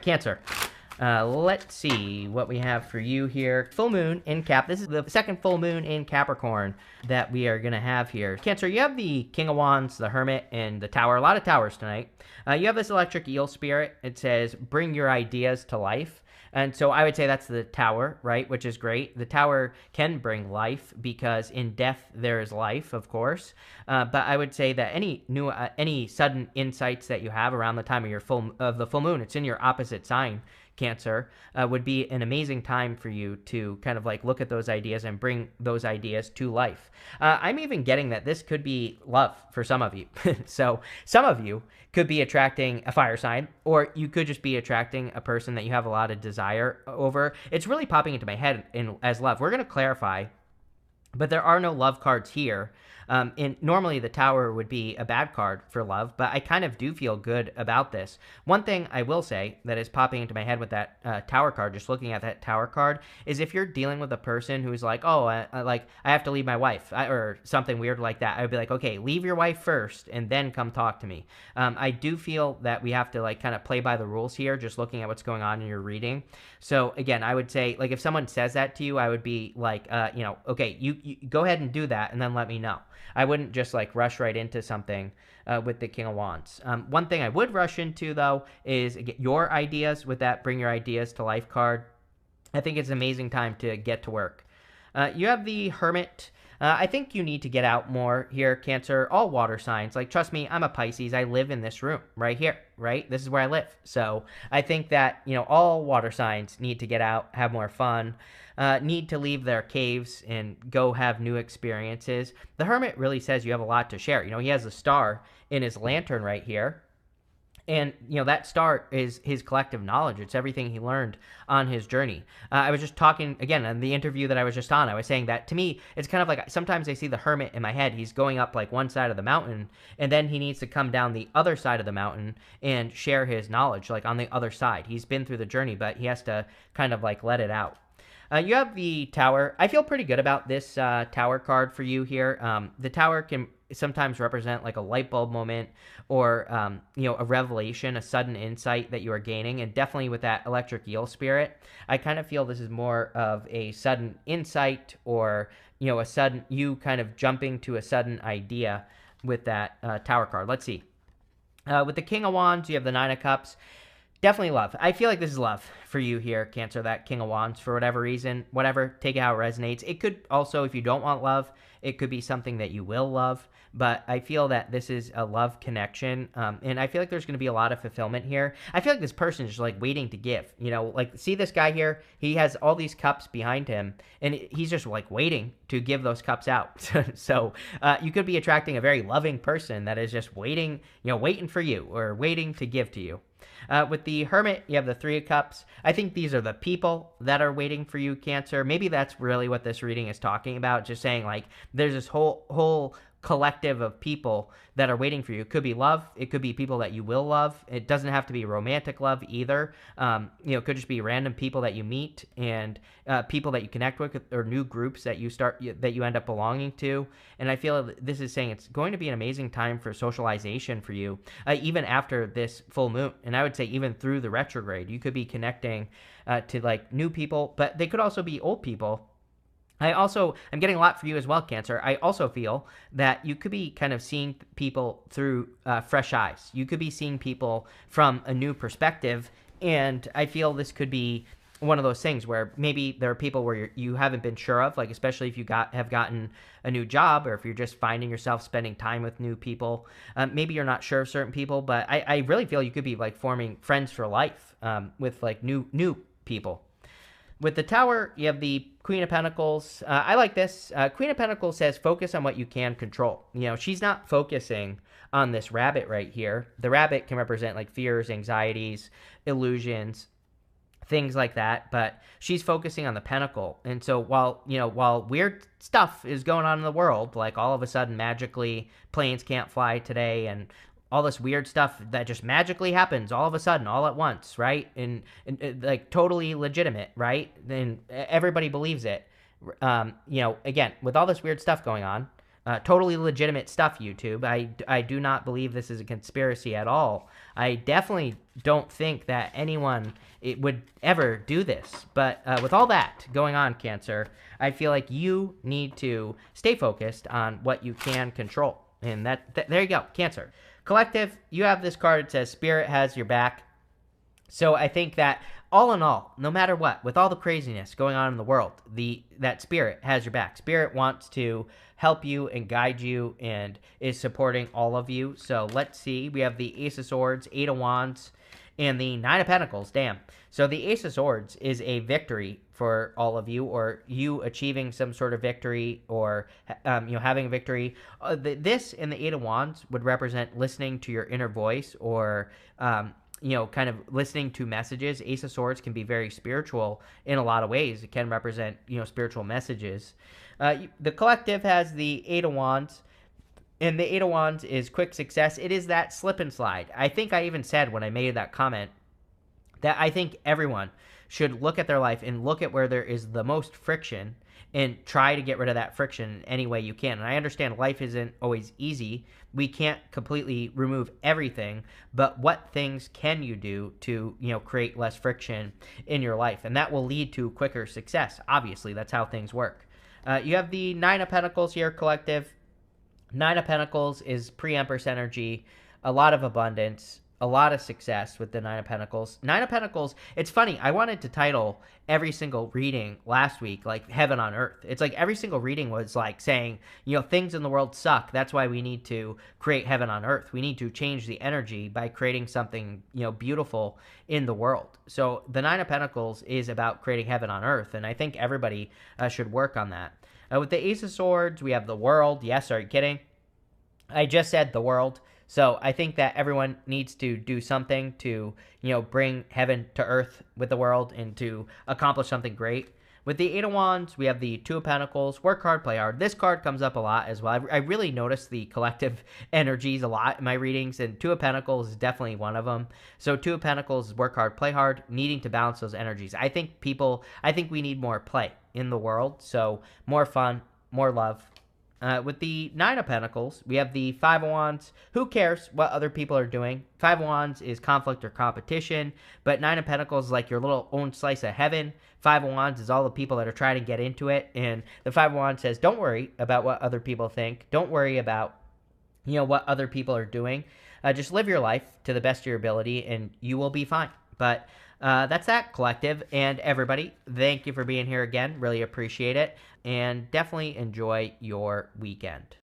Cancer. Let's see what we have for you here. Full moon in Cap. This is the second full moon in Capricorn that we are going to have here. Cancer, you have the King of Wands, the Hermit, and the Tower. A lot of towers tonight. You have this electric eel spirit. It says, bring your ideas to life. And so I would say that's the tower, right? Which is great. The tower can bring life because in death there is life, of course. But I would say that any sudden insights that you have around the time of the full moon, it's in your opposite sign, Cancer, would be an amazing time for you to kind of like look at those ideas and bring those ideas to life. I'm even getting that this could be love for some of you. So some of you could be attracting a fire sign, or you could just be attracting a person that you have a lot of desire over. It's really popping into my head as love. We're going to clarify, but there are no love cards here. And normally the tower would be a bad card for love, but I kind of do feel good about this. One thing I will say that is popping into my head with that tower card, just looking at that tower card, is if you're dealing with a person who's like, oh, I have to leave my wife, or something weird like that, I would be like, okay, leave your wife first and then come talk to me. I do feel that we have to like kind of play by the rules here, just looking at what's going on in your reading. So again, I would say, like, if someone says that to you, I would be like, okay, you go ahead and do that and then let me know. I wouldn't just like rush right into something with the King of Wands. One thing I would rush into, though, is get your ideas with that bring your ideas to life card. I think it's an amazing time to get to work. You have the Hermit. I think you need to get out more here, Cancer. All water signs. Like, trust me, I'm a Pisces. I live in this room right here, right? This is where I live. So I think that, all water signs need to get out, have more fun, need to leave their caves and go have new experiences. The Hermit really says you have a lot to share. He has a star in his lantern right here. And, that star is his collective knowledge. It's everything he learned on his journey. I was just talking, again, on the interview that I was just on, I was saying that to me, it's kind of like sometimes I see the Hermit in my head. He's going up like one side of the mountain, and then he needs to come down the other side of the mountain and share his knowledge, like on the other side. He's been through the journey, but he has to kind of like let it out. You have the Tower. I feel pretty good about this Tower card for you here. The Tower can sometimes represent like a light bulb moment or, a revelation, a sudden insight that you are gaining. And definitely with that electric eel spirit, I kind of feel this is more of a sudden insight or, a sudden, you kind of jumping to a sudden idea with that Tower card. Let's see. With the King of Wands, you have the Nine of Cups. Definitely love. I feel like this is love for you here, Cancer, that King of Wands, for whatever reason. Whatever, take it how it resonates. It could also, if you don't want love, it could be something that you will love. But I feel that this is a love connection. And I feel like there's going to be a lot of fulfillment here. I feel like this person is just like waiting to give. Like, see this guy here? He has all these cups behind him. And he's just like waiting to give those cups out. So you could be attracting a very loving person that is just waiting, waiting for you or waiting to give to you. With the Hermit, you have the Three of Cups. I think these are the people that are waiting for you, Cancer. Maybe that's really what this reading is talking about. Just saying, like, there's this whole collective of people that are waiting for you. It could be love. It could be people that you will love. It doesn't have to be romantic love either. It could just be random people that you meet and people that you connect with or new groups that you end up belonging to. And I feel this is saying it's going to be an amazing time for socialization for you, even after this full moon. And I would say even through the retrograde, you could be connecting to like new people, but they could also be old people. I'm getting a lot for you as well, Cancer. I also feel that you could be kind of seeing people through fresh eyes. You could be seeing people from a new perspective. And I feel this could be one of those things where maybe there are people where you haven't been sure of, like especially if you have gotten a new job or if you're just finding yourself spending time with new people. Maybe you're not sure of certain people, but I really feel you could be like forming friends for life with like new people. With the Tower, you have the Queen of Pentacles. I like this. Queen of Pentacles says focus on what you can control. She's not focusing on this rabbit right here. The rabbit can represent like fears, anxieties, illusions, things like that. But she's focusing on the pentacle. And so while weird stuff is going on in the world, like all of a sudden magically planes can't fly today and all this weird stuff that just magically happens all of a sudden, all at once, right? And like totally legitimate, right? Then everybody believes it. Again, with all this weird stuff going on, Totally legitimate stuff, YouTube. I do not believe this is a conspiracy at all. I definitely don't think that anyone it would ever do this. But with all that going on, Cancer, I feel like you need to stay focused on what you can control. And there you go, Cancer. Collective, you have this card. It says Spirit has your back. So I think that all in all, no matter what, with all the craziness going on in the world, that Spirit has your back. Spirit wants to help you and guide you and is supporting all of you. So let's see. We have the Ace of Swords, Eight of Wands, and the Nine of Pentacles. Damn. So the Ace of Swords is a victory for all of you, or you achieving some sort of victory, or having a victory. This and the Eight of Wands would represent listening to your inner voice, or kind of listening to messages. Ace of Swords can be very spiritual in a lot of ways. It can represent, spiritual messages. The collective has the Eight of Wands, and the Eight of Wands is quick success. It is that slip and slide. I think I even said when I made that comment that I think everyone should look at their life and look at where there is the most friction and try to get rid of that friction any way you can. And I understand life isn't always easy. We can't completely remove everything, but what things can you do to, create less friction in your life? And that will lead to quicker success. Obviously, that's how things work. You have the Nine of Pentacles here, collective. Nine of Pentacles is pre-Empress energy, a lot of abundance, a lot of success with the Nine of Pentacles. Nine of Pentacles, it's funny, I wanted to title every single reading last week like Heaven on Earth. It's like every single reading was like saying, things in the world suck. That's why we need to create Heaven on Earth. We need to change the energy by creating something, beautiful in the world. So the Nine of Pentacles is about creating Heaven on Earth, and I think everybody should work on that. With the Ace of Swords, we have the World. Yes, are you kidding? I just said the world. So I think that everyone needs to do something to, bring heaven to earth with the world and to accomplish something great. With the Eight of Wands, we have the Two of Pentacles. Work hard, play hard. This card comes up a lot as well. I really notice the collective energies a lot in my readings, and Two of Pentacles is definitely one of them. So Two of Pentacles is work hard, play hard, needing to balance those energies. I think we need more play in the world. So more fun, more love. With the Nine of Pentacles, we have the Five of Wands. Who cares what other people are doing? Five of Wands is conflict or competition, but Nine of Pentacles is like your little own slice of heaven. Five of Wands is all the people that are trying to get into it, and the Five of Wands says, don't worry about what other people think. Don't worry about, what other people are doing. Just live your life to the best of your ability, and you will be fine. But that's that, collective, and everybody. Thank you for being here again. Really appreciate it. And definitely enjoy your weekend.